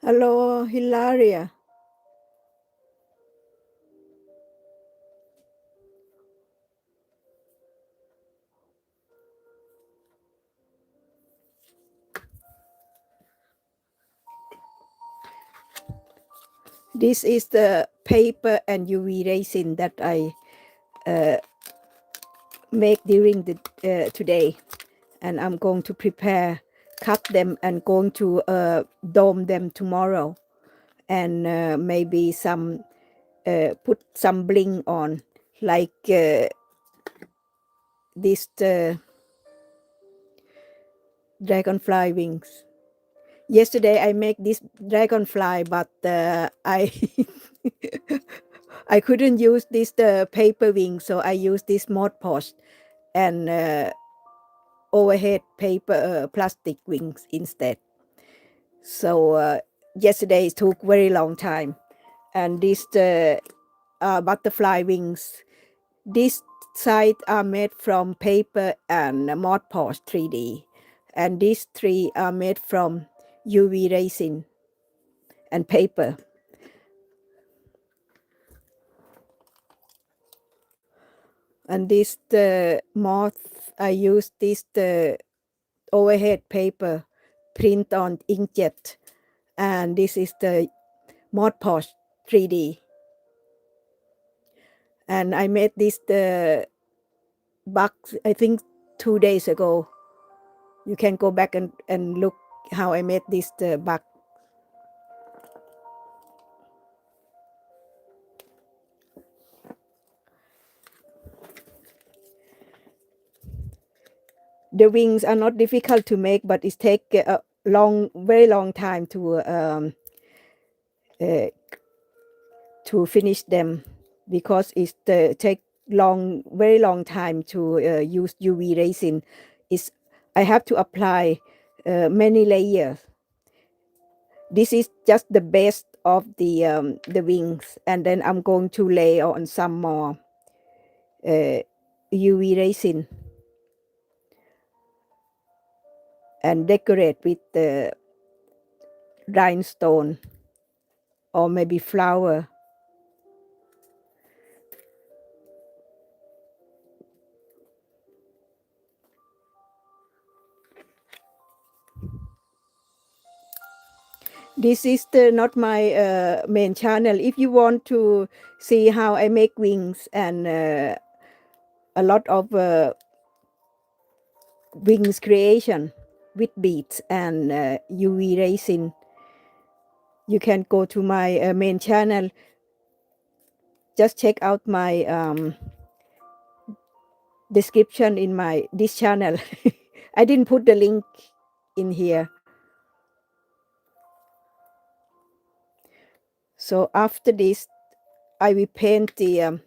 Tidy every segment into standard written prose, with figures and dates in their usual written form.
Hello, Hilaria. This is the paper and UV resin that I make during the today, and I'm going to prepare, cut them, and going to dome them tomorrow, and maybe some put some bling on, like this dragonfly wings. Yesterday I make this dragonfly, but I I couldn't use this paper wing, so I used this Mod Podge and overhead paper plastic wings instead. So yesterday it took very long time, and this butterfly wings, this side are made from paper and Mod Podge 3D, and these three are made from UV resin and paper. And this the moth, I use this the overhead paper print on inkjet, and this is the Mod Podge 3D. And I made this the box, I think 2 days ago. You can go back and look how I made this the box. The wings are not difficult to make, but it take a very long time to to finish them, because it take very long time to use UV resin. I have to apply many layers. This is just the base of the wings, and then I'm going to lay on some more UV resin and decorate with the rhinestone or maybe flower. This is not my main channel. If you want to see how I make wings and a lot of wings creation with beads and UV resin, you can go to my main channel. Just check out my description in this channel. I didn't put the link in here. So after this, I will paint the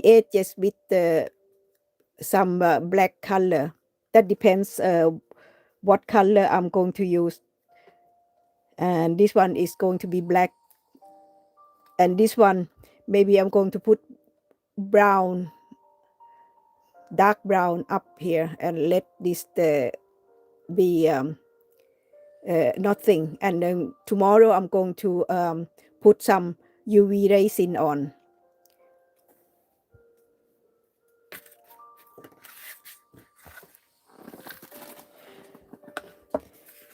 edges with some black color. That depends what color I'm going to use. And this one is going to be black. And this one, maybe I'm going to put brown, dark brown up here, and let this be nothing. And then tomorrow I'm going to put some UV resin on.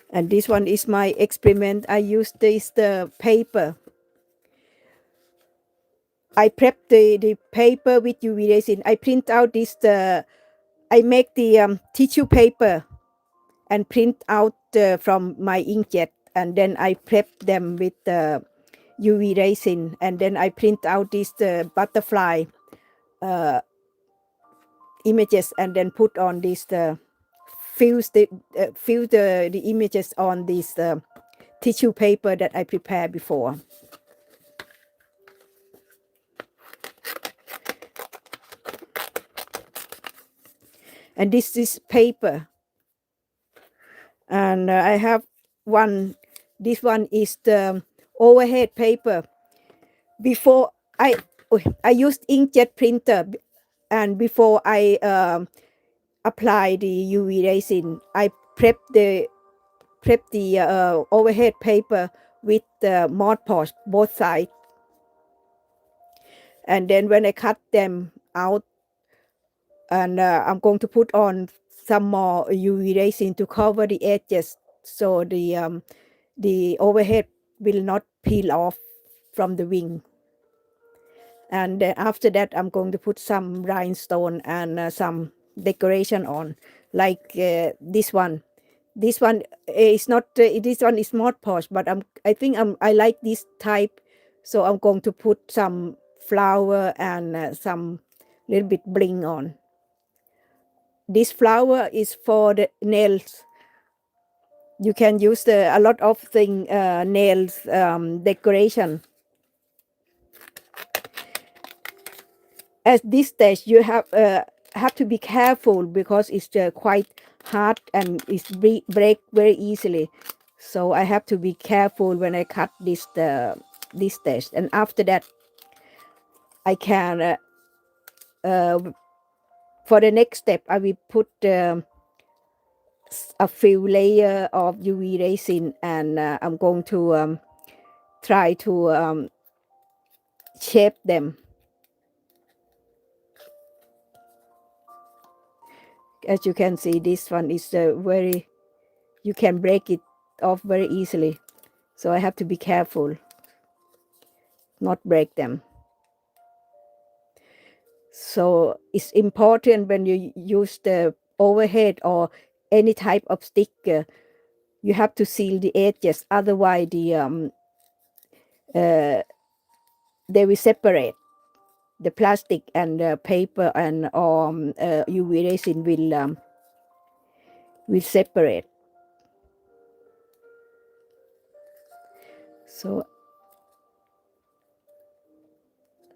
And this one is my experiment. I used the paper. I prep the paper with UV resin. I print out this, I make the tissue paper and print out from my inkjet. And then I prep them with UV resin. And then I print out these butterfly images, and then put on this, fuse the images on this tissue paper that I prepared before. And this is paper. And I have one, this one is the overhead paper. Before I used inkjet printer, and before I apply the UV resin, I prep the overhead paper with the Mod Podge both sides. And then when I cut them out, and I'm going to put on some more UV resin to cover the edges, so the overhead will not peel off from the wing. And then after that, I'm going to put some rhinestone and some decoration on, like this one. This one is not. This one is Mod Podge, but I like this type, so I'm going to put some flower and some little bit bling on. This flower is for the nails. You can use a lot of thing nails decoration. At this stage, you have to be careful, because it's quite hard and it's break very easily. So I have to be careful when I cut this stage. And after that, I can for the next step, I will put a few layer of UV resin, and I'm going to try to shape them. As you can see, this one is you can break it off very easily. So I have to be careful not break them. So it's important when you use the overhead or any type of sticker, you have to seal the edges, otherwise they will separate. The plastic and the paper and UV resin will separate. So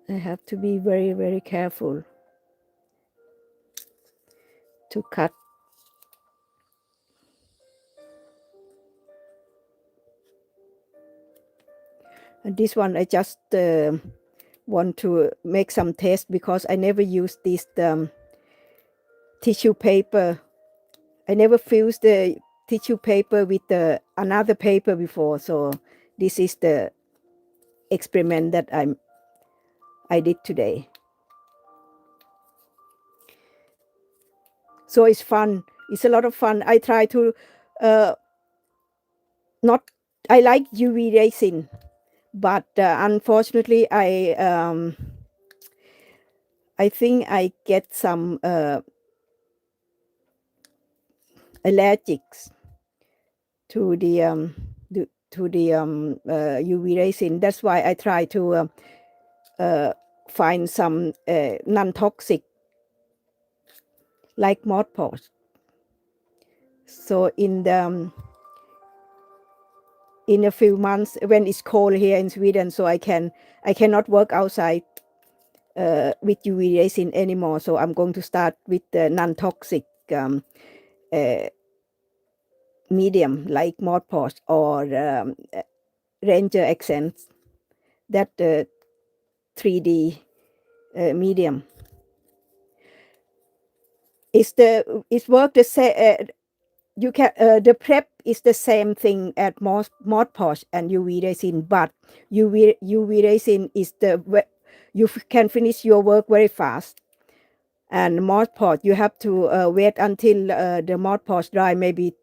I have to be very, very careful to cut. And this one I just want to make some test because I never used this tissue paper. I never fused the tissue paper with another paper before, so this is the experiment that I did today. So it's fun. It's a lot of fun. I try to not. I like UV resin, but unfortunately, I think I get some allergics to the UV resin. That's why I try to find some non-toxic like Mod Podge. So in a few months when it's cold here in Sweden, so I cannot work outside with UV resin anymore. So I'm going to start with the non-toxic medium like Mod Podge or Ranger Accents, that 3D medium. It's work the same. You can the prep is the same thing at Mod Podge and UV resin, but UV resin is you can finish your work very fast. And Mod Podge, you have to wait until the Mod Podge dry, maybe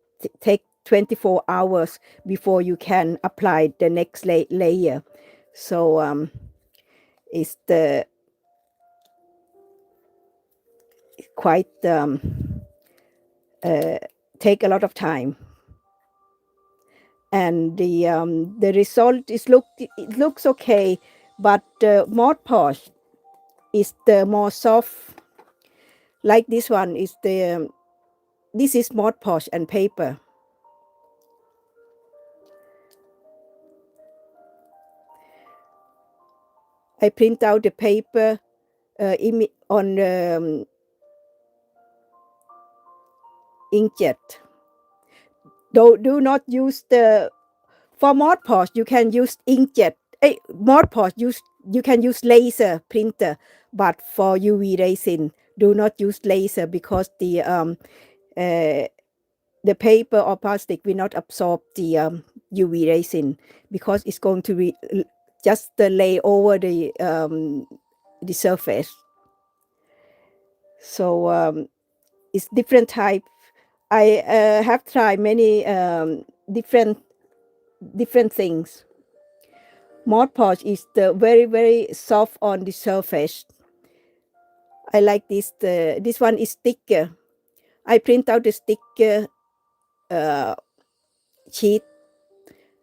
take 24 hours before you can apply the next layer. So it's quite take a lot of time. And the result is it looks okay, but Mod Podge is the more soft. Like this one is this is Mod Podge and paper. I print out the paper on inkjet. Do not use for Mod Podge you can use inkjet. Mod Podge you can use laser printer, but for UV resin do not use laser because the paper or plastic will not absorb the UV resin because it's going to be just lay over the surface. So it's different type. I have tried many different things. Mod Podge is very, very soft on the surface. I like this. This one is sticker. I print out the sticker sheet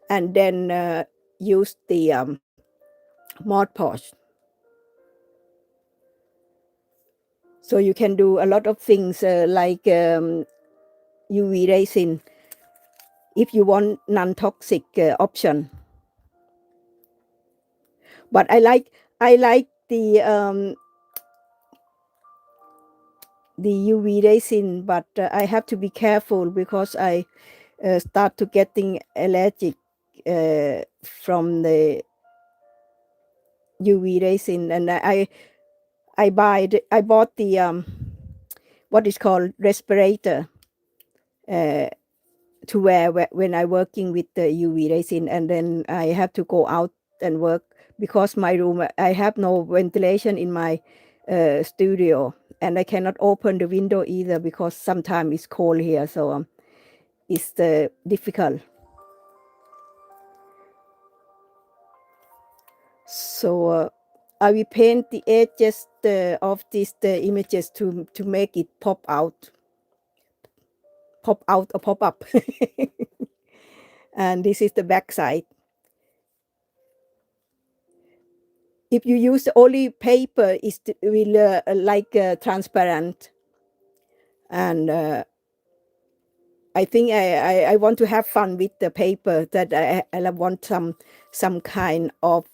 and then use the Mod Podge. So you can do a lot of things like UV resin if you want non-toxic option. But I like the UV resin, but I have to be careful because I start to getting allergic from the UV resin, and I bought the what is called respirator to wear when I working with the UV resin, and then I have to go out and work because my room I have no ventilation in my studio, and I cannot open the window either because sometimes it's cold here, so it's difficult. So I will paint the edges of these images to make it pop out or pop up. And this is the back side. If you use only paper, it will like transparent. And I think I want to have fun with the paper, that I want some kind of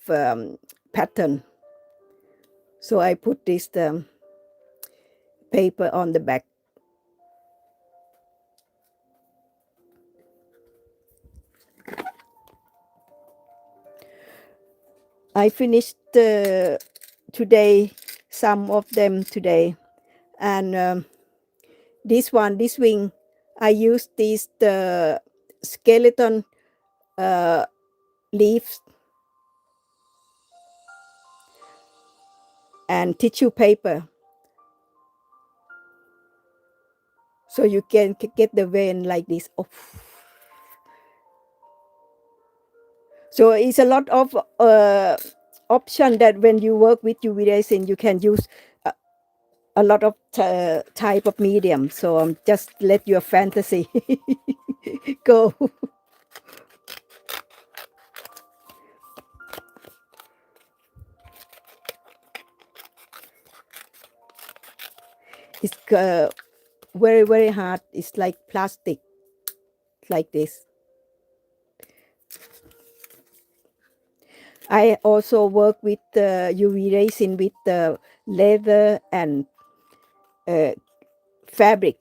pattern. So I put this paper on the back. I finished today, some of them today, and this wing, I used the skeleton leaves and tissue paper, so you can get the vein like this. Oh. So it's a lot of option that when you work with UV resin, you can use a lot of type of medium. So just let your fantasy go. It's very, very hard. It's like plastic, like this. I also work with UV resin with leather and fabric.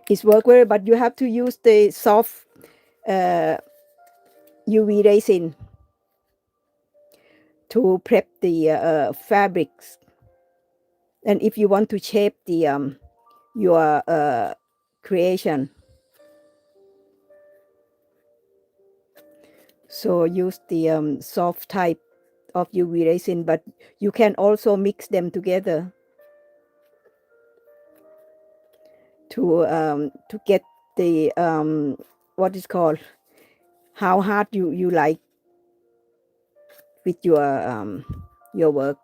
It's work very, but you have to use the soft UV resin to prep the fabrics. And if you want to shape the your creation, so use the soft type of UV resin, but you can also mix them together to get the what is called, how hard you like with your work.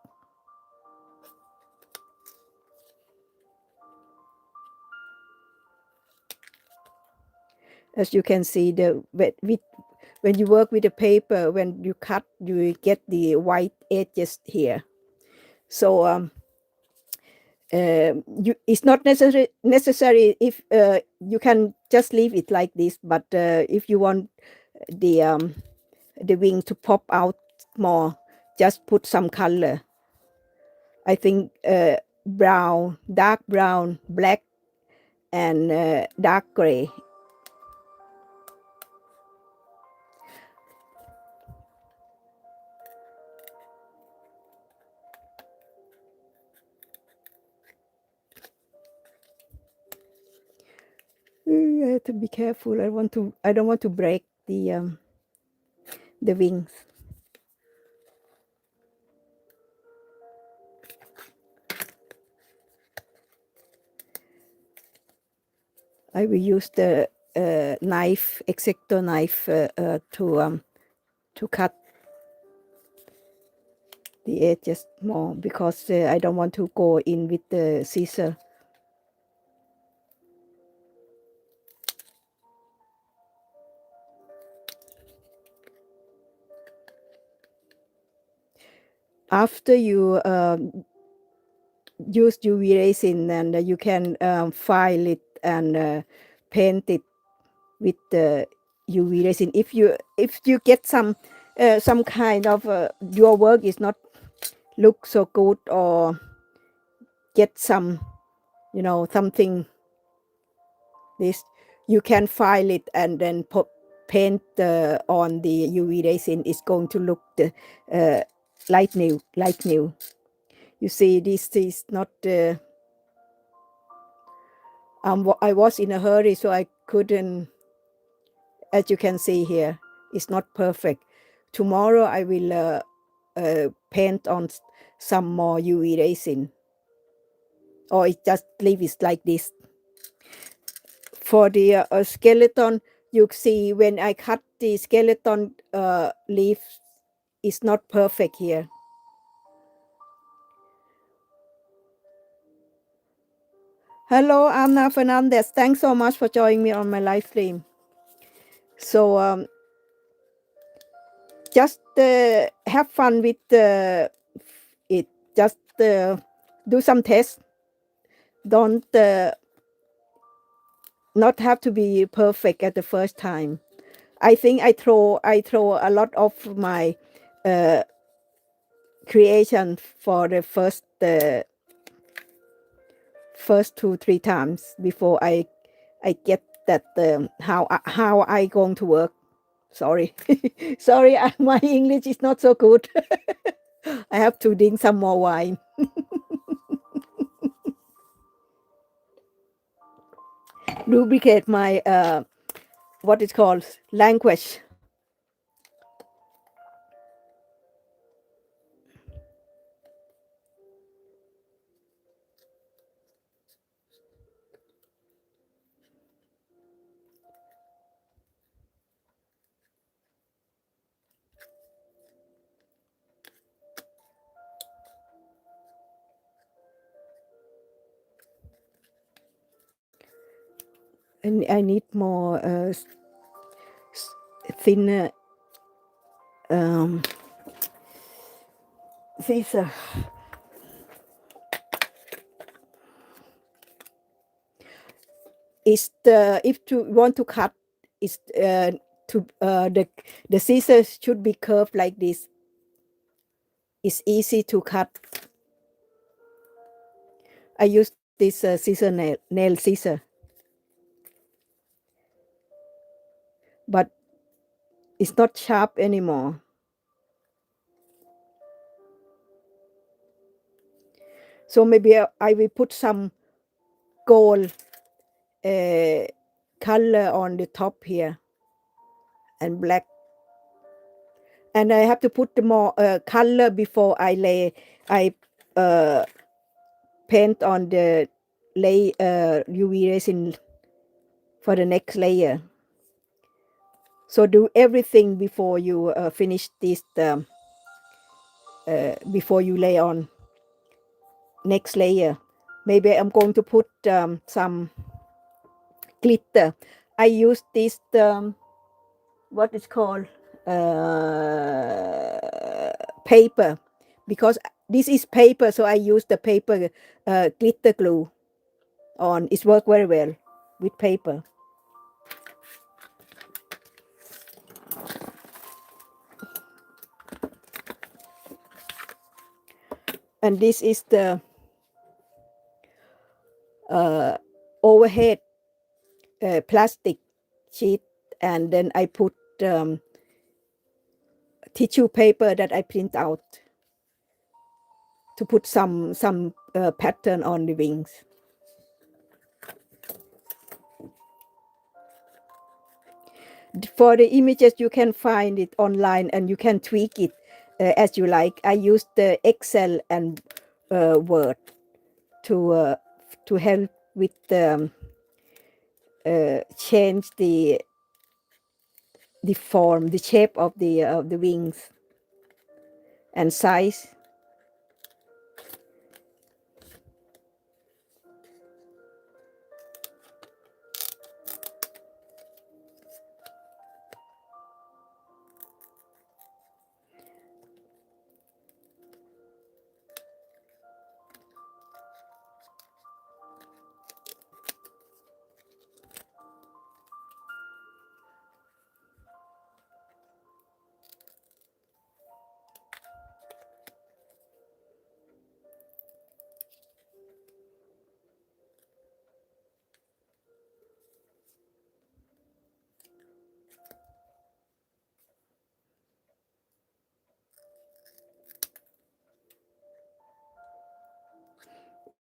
As you can see, when you work with the paper, when you cut, you get the white edges here. So it's not necessary if you can just leave it like this, but if you want the wing to pop out more, just put some color. I think brown, dark brown, black, and dark gray. I have to be careful. I don't want to break the wings. I will use the knife, X-Acto knife, to cut the edges more, because I don't want to go in with the scissor. After you use UV resin, and you can file it and paint it with the UV resin. If you get some kind of your work is not look so good, or get some something this, you can file it and then paint on the UV resin. It's going to look like new. You see, this is not I was in a hurry, so I couldn't, as you can see here, it's not perfect. Tomorrow I will paint on some more UV resin, or it just leave it like this. For the skeleton, you see when I cut the skeleton leaf, it's not perfect here. Hello, Anna Fernandez. Thanks so much for joining me on my live stream. So just have fun with it. Just do some tests. Don't not have to be perfect at the first time. I think I throw a lot of my creation for the first 2-3 times before I get that how I going to work. Sorry, sorry, my English is not so good. I have to drink some more wine. Lubricate my what it called language. And I need more thinner scissor. Is the if you want to cut, is to the scissors should be curved like this. It's easy to cut. I use this scissor nail scissor, but it's not sharp anymore. So maybe I will put some gold color on the top here and black. And I have to put the more color before I paint on the UV resin for the next layer. So do everything before you finish this, before you lay on next layer. Maybe I'm going to put some glitter. I use this what is called paper, because this is paper, so I use the paper glitter glue on. It works very well with paper. And this is the overhead plastic sheet, and then I put tissue paper that I print out to put some pattern on the wings. For the images, you can find it online and you can tweak it as you like. I use the Excel and Word to help with change the form, the shape of the wings and size.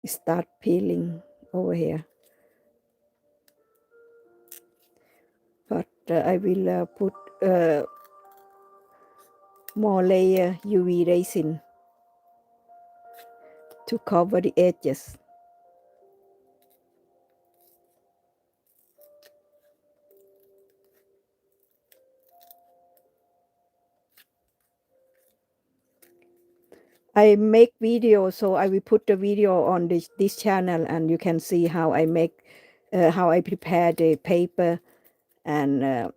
Start peeling over here, but I will put more layer UV resin to cover the edges. I make videos, so I will put the video on this channel, and you can see how I make, how I prepare the paper, and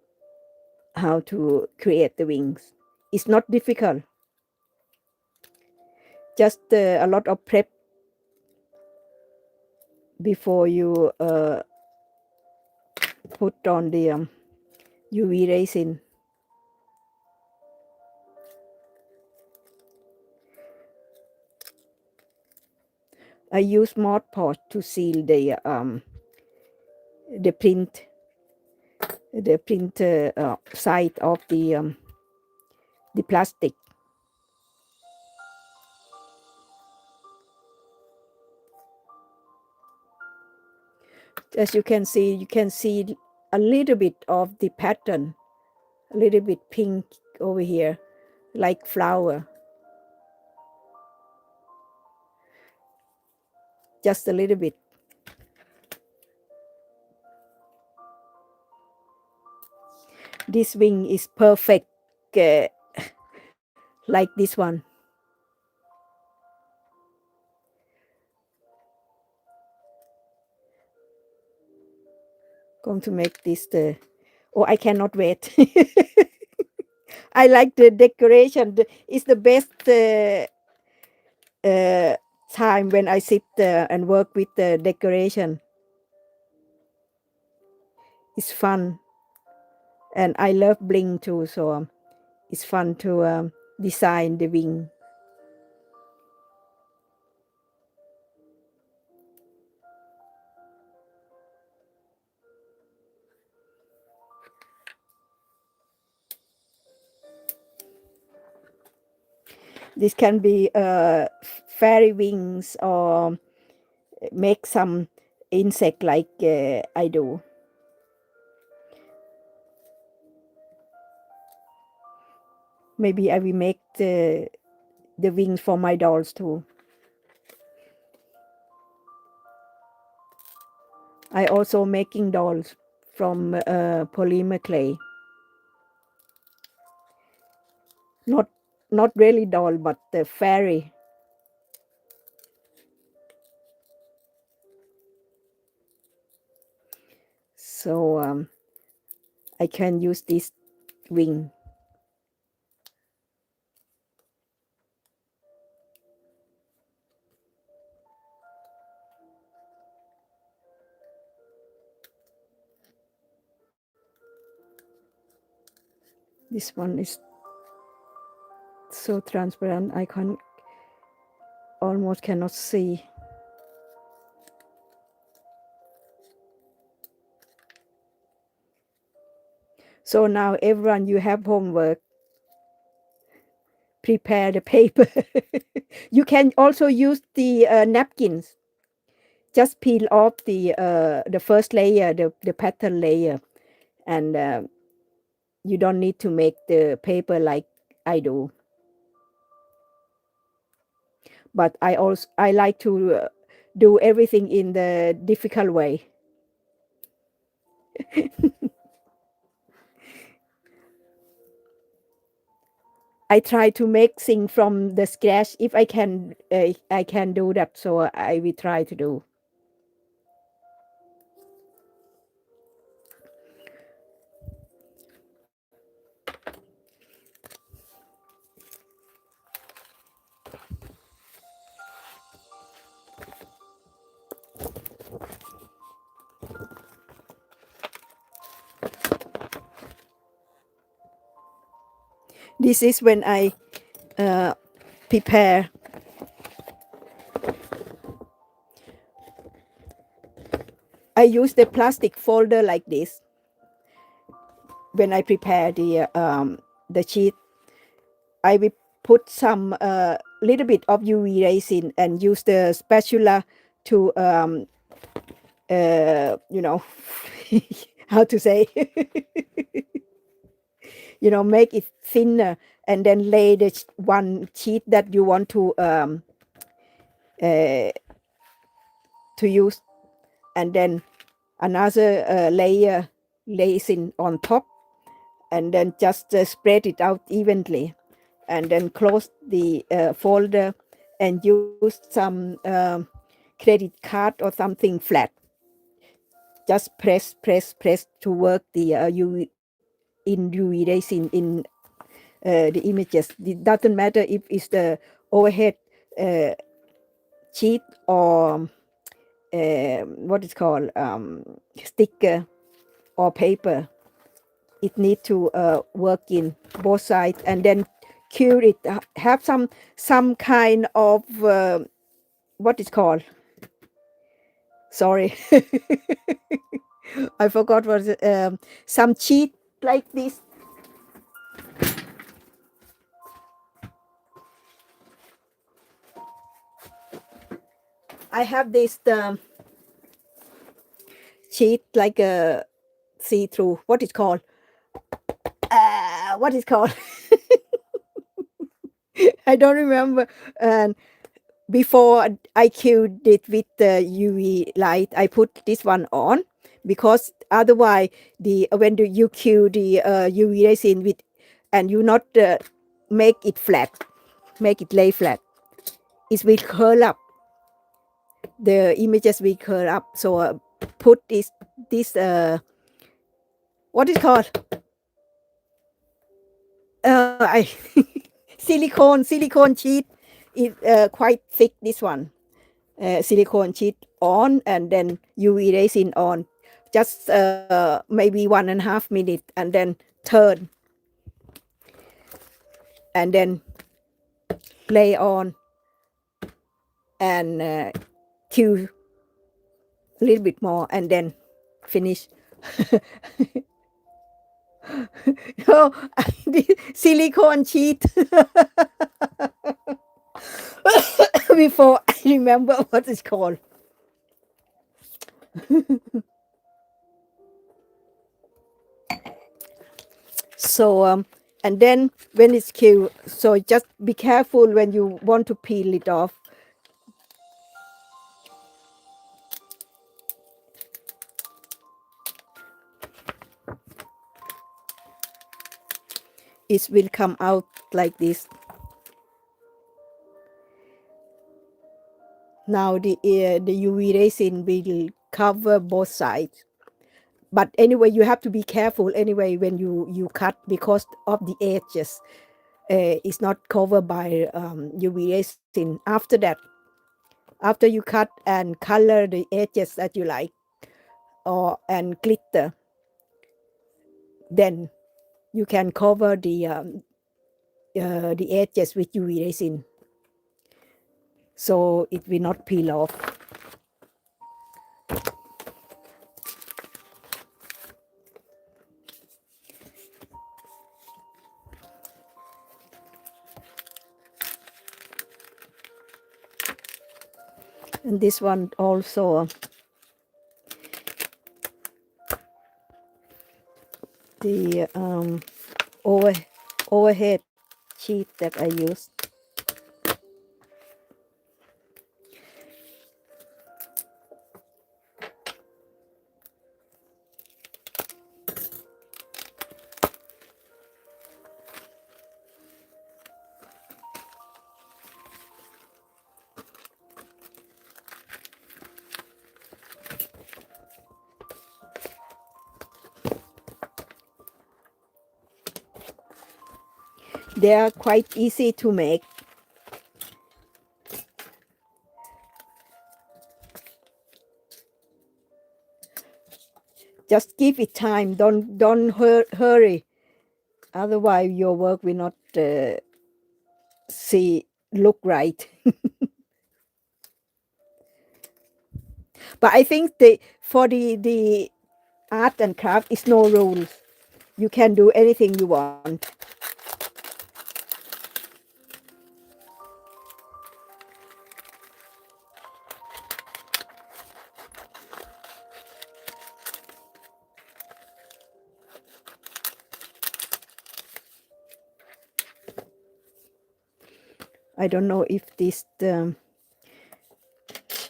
how to create the wings. It's not difficult, just a lot of prep before you put on the UV resin. I use Mod Podge to seal the print side of the plastic. As you can see a little bit of the pattern, a little bit pink over here, like flower. Just a little bit. This wing is perfect, like this one. Going to make this oh, I cannot wait. I like the decoration. It's the best time when I sit and work with the decoration. It's fun, and I love bling too, so it's fun to design the wing. This can be fairy wings or make some insect like I do. Maybe I will make the wings for my dolls too. I also making dolls from polymer clay. Not really doll, but the fairy. So I can use this wing. This one is so transparent, I almost cannot see. So now everyone, you have homework. Prepare the paper. You can also use the napkins. Just peel off the first layer, the pattern layer, and you don't need to make the paper like I do. But I like to do everything in the difficult way. I try to make things from the scratch if I can do that. So I will try to do. This is when I prepare. I use the plastic folder like this when I prepare the sheet. I will put some little bit of UV resin and use the spatula to you know, how to say, make it thinner, and then lay the one sheet that you want to use, and then another layer resin on top, and then just spread it out evenly, and then close the folder and use some credit card or something flat. Just press to work the UV resin in the images. It doesn't matter if it's the overhead sheet or what is called sticker or paper. It needs to work in both sides, and then cure it. Have some kind of what is called Sorry. I forgot what some sheet like this. I have this sheet like a see-through. What is called? What is called? I don't remember. And before I cured it with the UV light, I put this one on because otherwise, when you cure the UV resin with, and you not make it flat, make it lay flat, it will curl up. The images will curl up. So put this what is called? I silicone sheet. It quite thick. This one. Silicone sheet on, and then UV resin on, just maybe 1.5 minutes, and then turn, and then lay on, and cue a little bit more, and then finish. Oh, silicone sheet. Before I remember what it's called. So and then when it's cured, so just be careful when you want to peel it off. It will come out like this. Now the UV resin will cover both sides. But anyway, you have to be careful anyway when you cut, because of the edges. It's not covered by UV resin. After that, after you cut and color the edges that you like, and glitter, then you can cover the edges with UV resin, so it will not peel off. And this one also, the overhead sheet that I use. They are quite easy to make. Just give it time. Don't hurry. Otherwise, your work will not look right. But I think for the art and craft is no rules. You can do anything you want. I don't know if this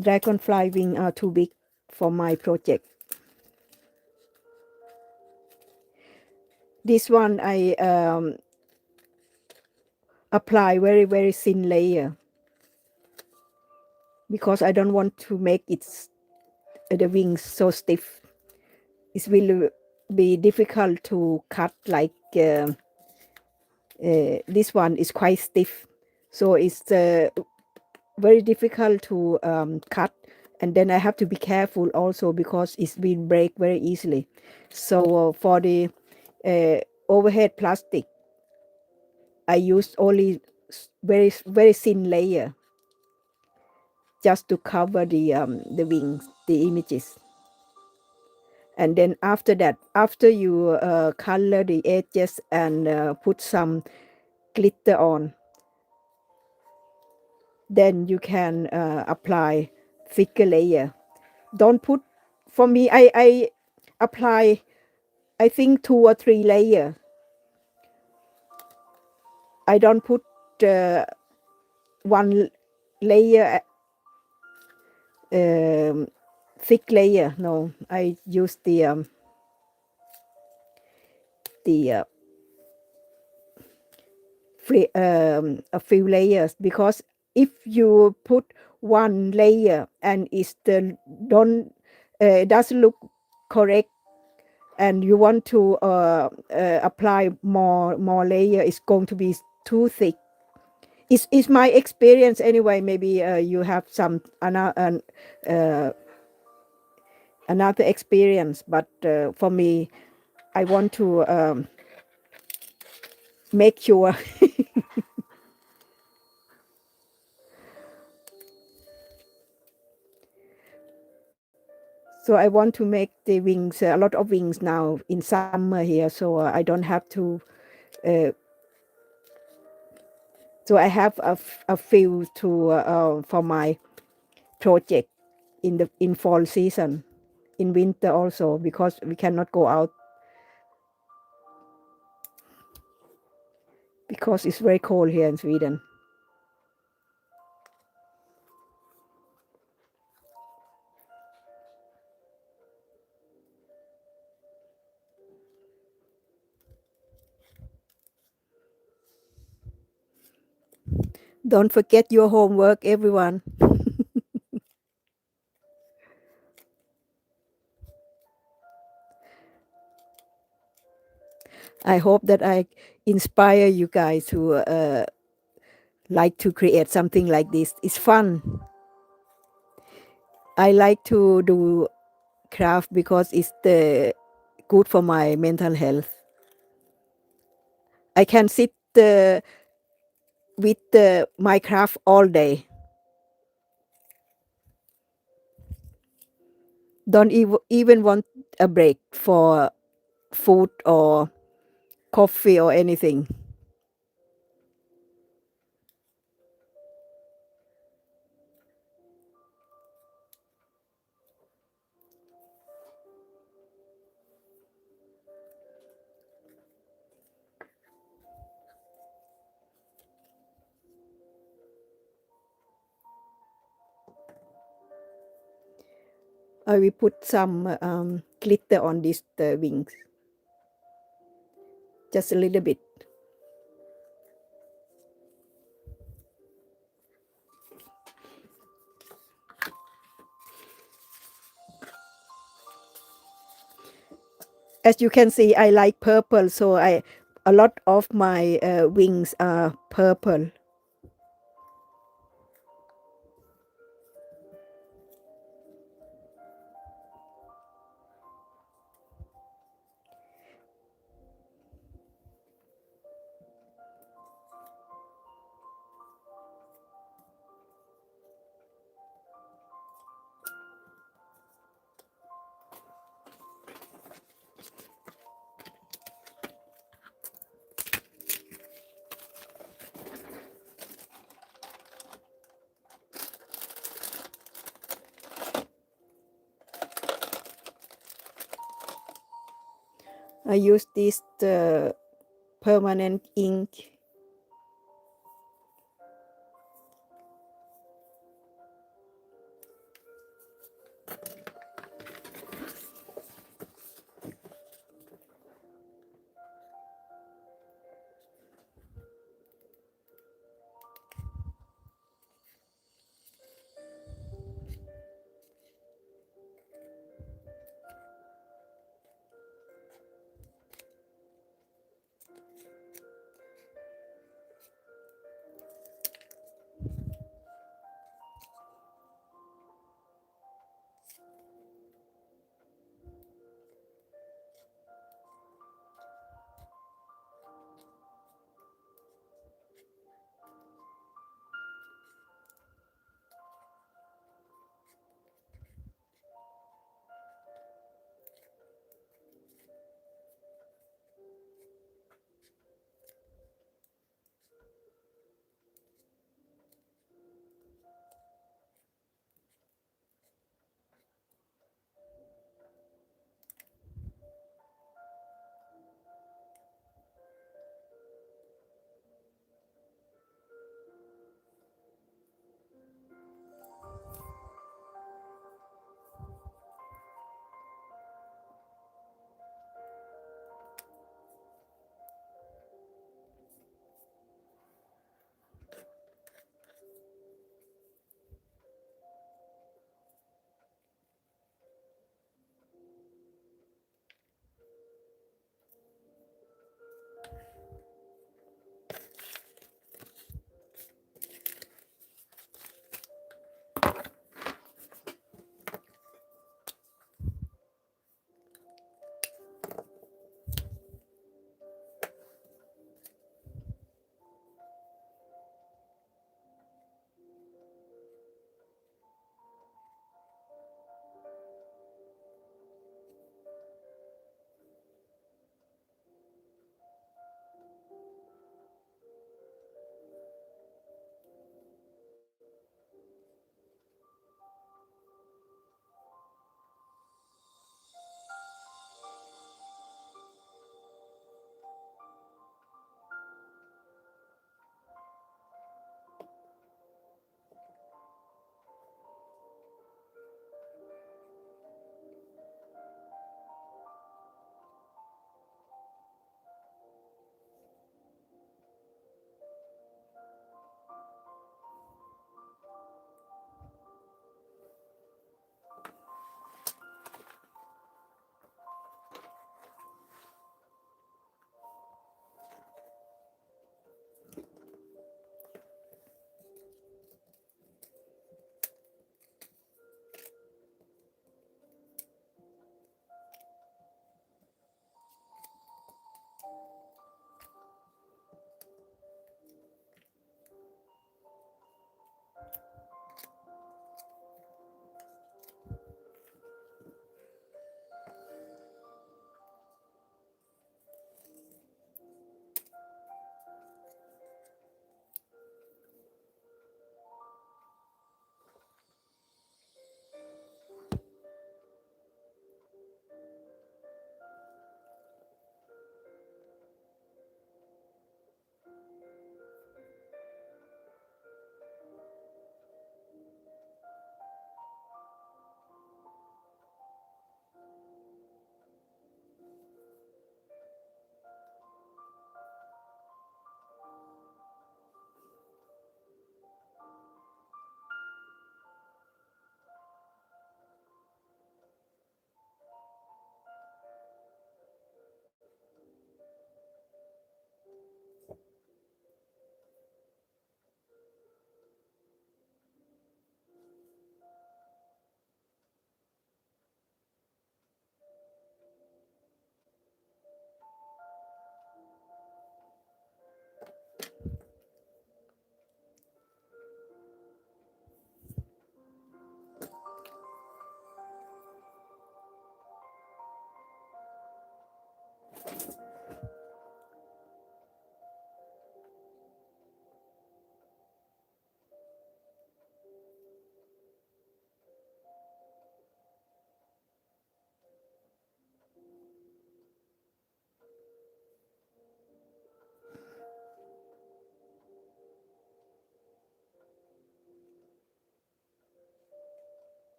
dragonfly wing are too big for my project. This one I apply very, very thin layer, because I don't want to make the wings so stiff. It will be difficult to cut, like this one is quite stiff, so it's very difficult to cut. And then I have to be careful also, because it will break very easily. So for the overhead plastic, I use only very, very thin layer. just to cover the wings, the images. And then after that, after you color the edges and put some glitter on, then you can apply thicker layer. Don't put, for me, I apply, I think 2 or 3 layers. I don't put one layer, thick layer. No, I use the a few layers, because if you put one layer and it's the don't doesn't look correct, and you want to apply more layer, it's going to be too thick. It's my experience anyway. Maybe you have some another experience, but for me, I want to make sure. So I want to make the wings, a lot of wings now in summer here, so I don't have to. Uh, so I have a few to for my project in fall season, in winter also, because we cannot go out because it's very cold here in Sweden. Don't forget your homework, everyone. I hope that I inspire you guys who like to create something like this. It's fun. I like to do craft because it's good for my mental health. I can sit with my craft all day. Don't even want a break for food or coffee or anything. I will put some glitter on these wings, just a little bit. As you can see, I like purple, so a lot of my wings are purple. I use this permanent ink.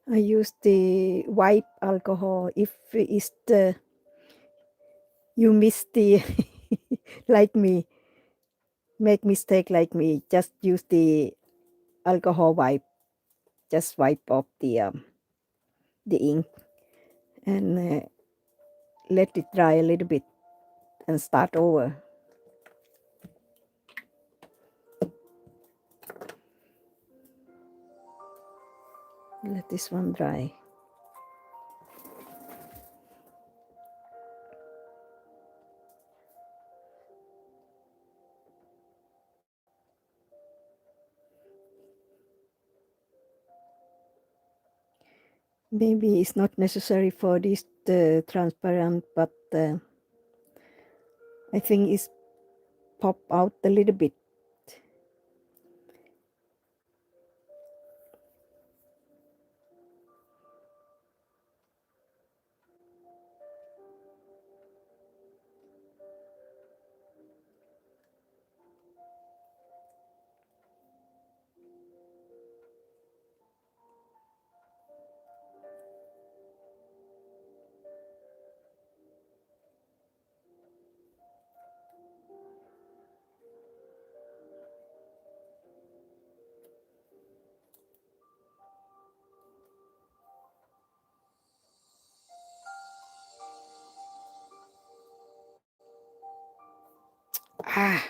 I use the white alcohol. If it's the you miss the like me, make mistake like me, just use the alcohol wipe. Just wipe off the ink and let it dry a little bit and start over. Let this one dry. Maybe it's not necessary for this transparent, but I think it's pop out a little bit. Ah,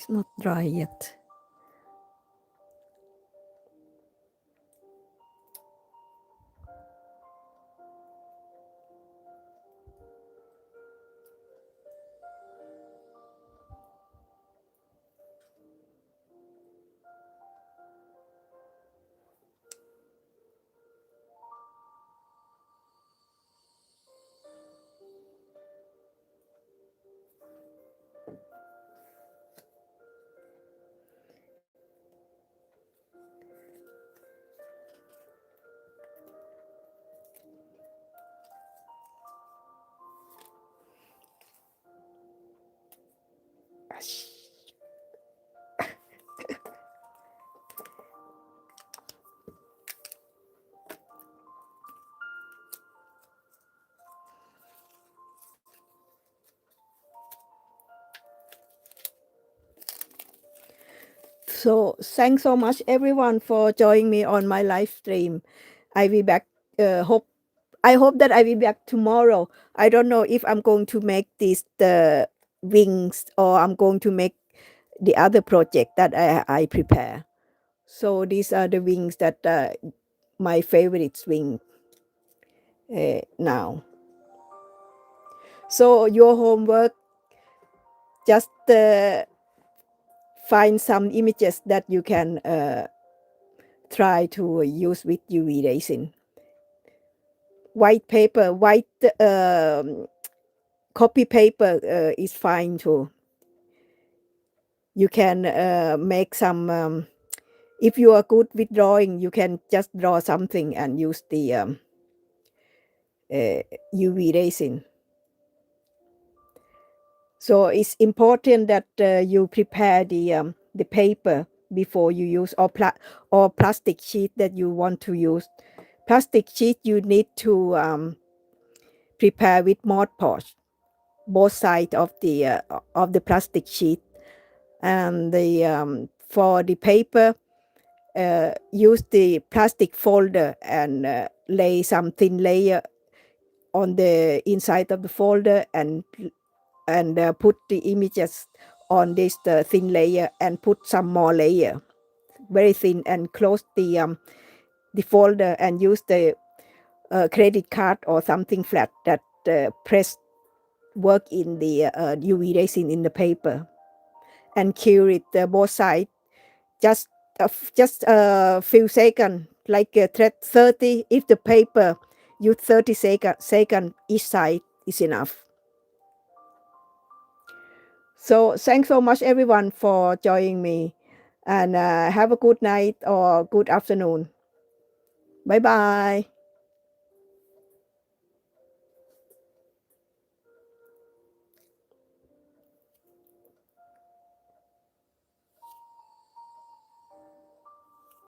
It's not dry yet. So thanks so much everyone for joining me on my live stream. I will back. I hope that I will be back tomorrow. I don't know if I'm going to make this the wings or I'm going to make the other project that I prepare. So these are the wings that my favorite wing now. So your homework, just find some images that you can try to use with UV resin. White paper, white copy paper is fine too. You can make some, if you are good with drawing, you can just draw something and use the UV resin. So it's important that you prepare the paper before you use, or plastic sheet that you want to use. Plastic sheet you need to prepare with Mod Podge, both sides of the plastic sheet, and for the paper, use the plastic folder and lay some thin layer on the inside of the folder and put the images on this thin layer and put some more layer, very thin, and close the folder and use the credit card or something flat that press work in the UV resin in the paper, and cure it both sides just a few seconds, like 30. If the paper use 30 second each side is enough. So thanks so much everyone for joining me, and have a good night or good afternoon. Bye bye.